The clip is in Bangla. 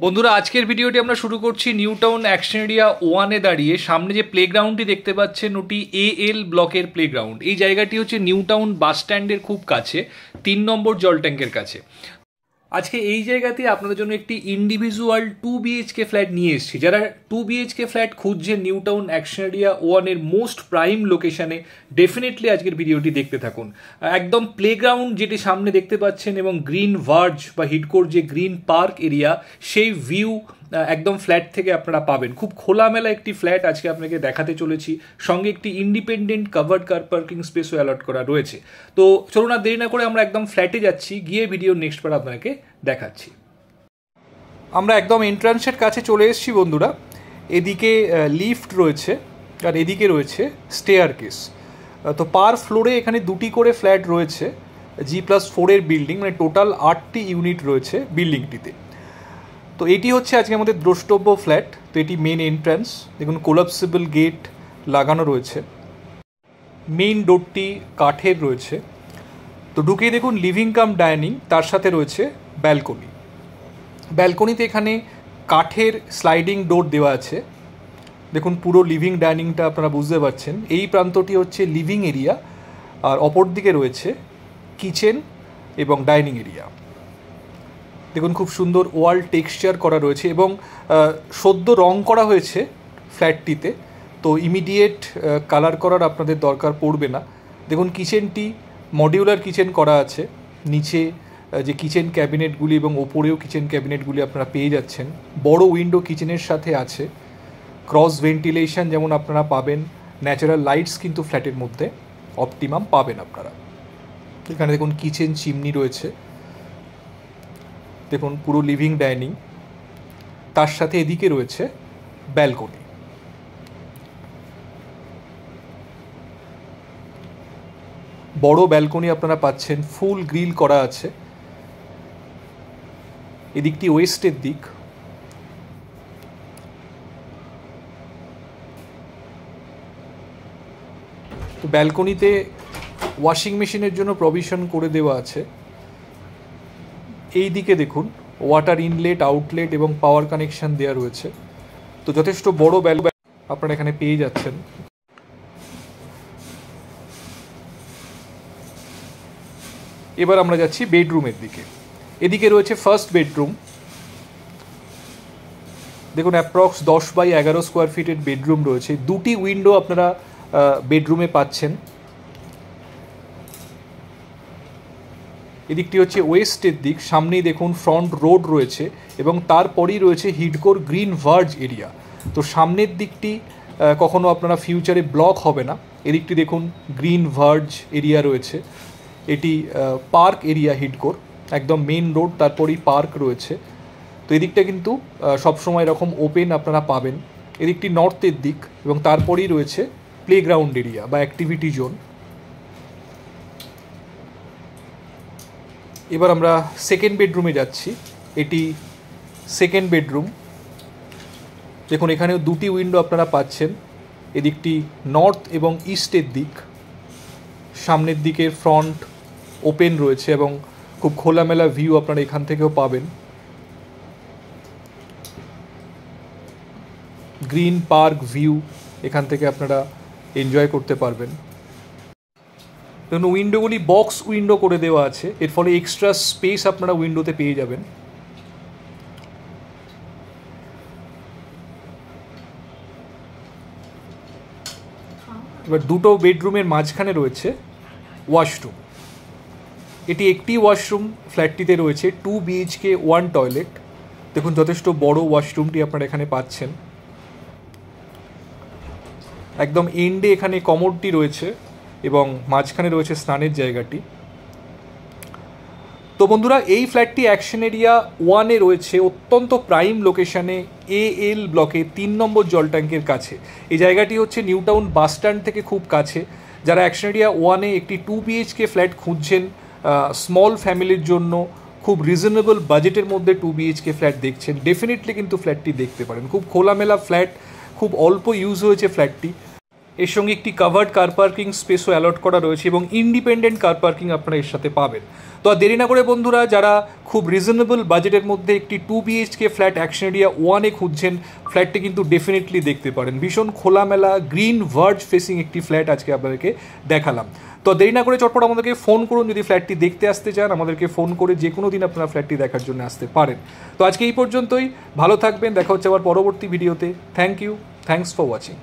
বন্ধুরা, আজকের ভিডিওটি আমরা শুরু করছি নিউ টাউন অ্যাকশন এরিয়া 1-এ দাঁড়িয়ে। সামনে যে প্লেগ্রাউন্ডটি দেখতে পাচ্ছেন ওটি AL ব্লকের প্লেগ্রাউন্ড। এই জায়গাটি হচ্ছে নিউ টাউন বাস স্ট্যান্ডের খুব কাছে, 3 নম্বর জল ট্যাঙ্কের কাছে। আজকে এই জায়গাতে আপনাদের জন্য একটি ইন্ডিভিজুয়াল 2 BHK ফ্ল্যাট নিয়ে এসেছি। যারা 2 BHK ফ্ল্যাট খুঁজছেন নিউ টাউন অ্যাকশন এরিয়া 1-এর মোস্ট প্রাইম লোকেশনে, ডেফিনেটলি আজকের ভিডিওটি দেখতে থাকুন। একদম প্লেগ্রাউন্ড যেটি সামনে দেখতে পাচ্ছেন এবং গ্রিন ভার্জ বা হিডকোর যে গ্রিন পার্ক এরিয়া, সেই ভিউ একদম ফ্ল্যাট থেকে আপনারা পাবেন। খুব খোলামেলা একটি ফ্ল্যাট আজকে আপনাকে দেখাতে চলেছি। সঙ্গে একটি ইন্ডিপেন্ডেন্ট কাভার্ড কার পার্কিং স্পেসও অ্যালট করা রয়েছে। তো চলুন আর দেরি না করে আমরা একদম ফ্ল্যাটে যাচ্ছি, গিয়ে ভিডিও নেক্সট বার আপনাকে দেখাচ্ছি। আমরা একদম এন্ট্রান্সের কাছে চলে এসেছি বন্ধুরা। এদিকে লিফট রয়েছে আর এদিকে রয়েছে স্টেয়ারকেস। তো পার ফ্লোরে এখানে 2টি করে ফ্ল্যাট রয়েছে। G+4-এর বিল্ডিং, মানে টোটাল 8টি ইউনিট রয়েছে বিল্ডিংটিতে। তো এটি হচ্ছে আজকে আমাদের দ্রষ্টব্য ফ্ল্যাট। তো এটি মেন এন্ট্রান্স, দেখুন কোলাপসিবল গেট লাগানো রয়েছে। মেইন ডোরটি কাঠের রয়েছে। তো ঢুকেই দেখুন লিভিং কাম ডাইনিং, তার সাথে রয়েছে ব্যালকনি। ব্যালকনিতে এখানে কাঠের স্লাইডিং ডোর দেওয়া আছে। দেখুন পুরো লিভিং ডাইনিংটা আপনারা বুঝতে পারছেন। এই প্রান্তটি হচ্ছে লিভিং এরিয়া আর অপর দিকে রয়েছে কিচেন এবং ডাইনিং এরিয়া। দেখুন খুব সুন্দর ওয়াল টেক্সচার করা রয়েছে এবং সদ্য রং করা হয়েছে ফ্ল্যাটটিতে। তো ইমিডিয়েট কালার করার আপনাদের দরকার পড়বে না। দেখুন কিচেনটি মডিউলার কিচেন করা আছে। নিচে যে কিচেন ক্যাবিনেটগুলি এবং ওপরেও কিচেন ক্যাবিনেটগুলি আপনারা পেয়ে যাচ্ছেন। বড় উইন্ডো কিচেনের সাথে আছে। ক্রস ভেন্টিলেশন যেমন আপনারা পাবেন, ন্যাচারাল লাইটস কিন্তু ফ্ল্যাটের মধ্যে অপটিমাম পাবেন আপনারা। এখানে দেখুন কিচেন চিমনি রয়েছে। দেখুন পুরো লিভিং ডাইনিং, তার সাথে এদিকে রয়েছে ব্যালকনি। বড় ব্যালকনি আপনারা পাচ্ছেন, ফুল গ্রিল করা আছে। এদিকটি ওয়েস্টের দিক। তো ব্যালকনিতে ওয়াশিং মেশিনের জন্য প্রভিশন করে দেওয়া আছে। এই দিকে দেখুন ওয়াটার ইনলেট, আউটলেট এবং পাওয়ার কানেকশন দেওয়া রয়েছে। তো যথেষ্ট বড় ব্যালকনি আপনারা এখানে পেয়ে যাচ্ছেন। এবার আমরা যাচ্ছি বেডরুমের দিকে। এদিকে রয়েছে ফার্স্ট বেডরুম। দেখুন অ্যাপ্রক্স 10x11 স্কোয়ার ফিটের বেডরুম রয়েছে। 2টি উইন্ডো আপনারা বেডরুমে পাচ্ছেন। এদিকটি হচ্ছে ওয়েস্টের দিক। সামনেই দেখুন ফ্রন্ট রোড রয়েছে এবং তারপরেই রয়েছে হিডকোর গ্রিন ভার্জ এরিয়া। তো সামনের দিকটি কখনো আপনারা ফিউচারে ব্লক হবে না। এদিকটি দেখুন গ্রিন ভার্জ এরিয়া রয়েছে। এটি পার্ক এরিয়া হিডকোর, একদম মেন রোড, তারপরেই পার্ক রয়েছে। তো এদিকটা কিন্তু সবসময় এরকম ওপেন আপনারা পাবেন। এদিকটি নর্থের দিক এবং তারপরেই রয়েছে প্লেগ্রাউন্ড এরিয়া বা অ্যাক্টিভিটি জোন। এবার আমরা সেকেন্ড বেডরুমে যাচ্ছি। এটি সেকেন্ড বেডরুম। দেখুন এখানেও 2টি উইন্ডো আপনারা পাচ্ছেন। এদিকটি নর্থ এবং ইস্টের দিক। সামনের দিকে ফ্রন্ট ওপেন রয়েছে এবং খুব খোলামেলা ভিউ আপনারা এখান থেকেও পাবেন। গ্রিন পার্ক ভিউ এখান থেকে আপনারা এনজয় করতে পারবেন। দেখুন উইন্ডোগুলি বক্স উইন্ডো করে দেওয়া আছে, এর ফলে এক্সট্রা স্পেস আপনারা উইন্ডোতে পেয়ে যাবেন। এবার দুটো বেডরুমের মাঝখানে রয়েছে ওয়াশরুম। এটি একটি ওয়াশরুম ফ্ল্যাটটিতে রয়েছে। 2 BHK 1 টয়লেট। দেখুন যথেষ্ট বড় ওয়াশরুমটি আপনারা এখানে পাচ্ছেন। একদম এন্ডে এখানে কমোডটি রয়েছে এবং মাঝখানে রয়েছে স্নানের জায়গাটি। তো বন্ধুরা, এই ফ্ল্যাটটি অ্যাকশন এরিয়া 1-এ রয়েছে, অত্যন্ত প্রাইম লোকেশনে, AL ব্লকে 3 নম্বর জল ট্যাঙ্কের কাছে। এই জায়গাটি হচ্ছে নিউ টাউন বাস স্ট্যান্ড থেকে খুব কাছে। যারা অ্যাকশন এরিয়া 1-এ একটি 2 BHK ফ্ল্যাট খুঁজছেন স্মল ফ্যামিলির জন্য, খুব রিজনেবল বাজেটের মধ্যে 2 BHK ফ্ল্যাট দেখছেন, ডেফিনেটলি কিন্তু ফ্ল্যাটটি দেখতে পারেন। খুব খোলামেলা ফ্ল্যাট, খুব অল্প ইউজ হয়েছে ফ্ল্যাটটি। এর সঙ্গে একটি কাভার্ড কার পার্কিং স্পেসও অ্যালট করা রয়েছে এবং ইন্ডিপেন্ডেন্ট কার পার্কিং আপনারা এর সাথে পাবেন। তো আর দেরি না করে বন্ধুরা, যারা খুব রিজনেবল বাজেটের মধ্যে একটি 2 BHK ফ্ল্যাট অ্যাকশন এরিয়া 1-এ খুঁজছেন, ফ্ল্যাটটি কিন্তু ডেফিনেটলি দেখতে পারেন। ভীষণ খোলামেলা গ্রিন ভার্জ ফেসিং একটি ফ্ল্যাট আজকে আপনাদেরকে দেখালাম। তো দেরি না করে চটপট আমাদেরকে ফোন করুন যদি ফ্ল্যাটটি দেখতে আসতে চান। আমাদেরকে ফোন করে যে কোনো দিন আপনারা ফ্ল্যাটটি দেখার জন্য আসতে পারেন। তো আজকে এই পর্যন্তই, ভালো থাকবেন, দেখা হচ্ছে আবার পরবর্তী ভিডিওতে। Thank you, thanks for watching.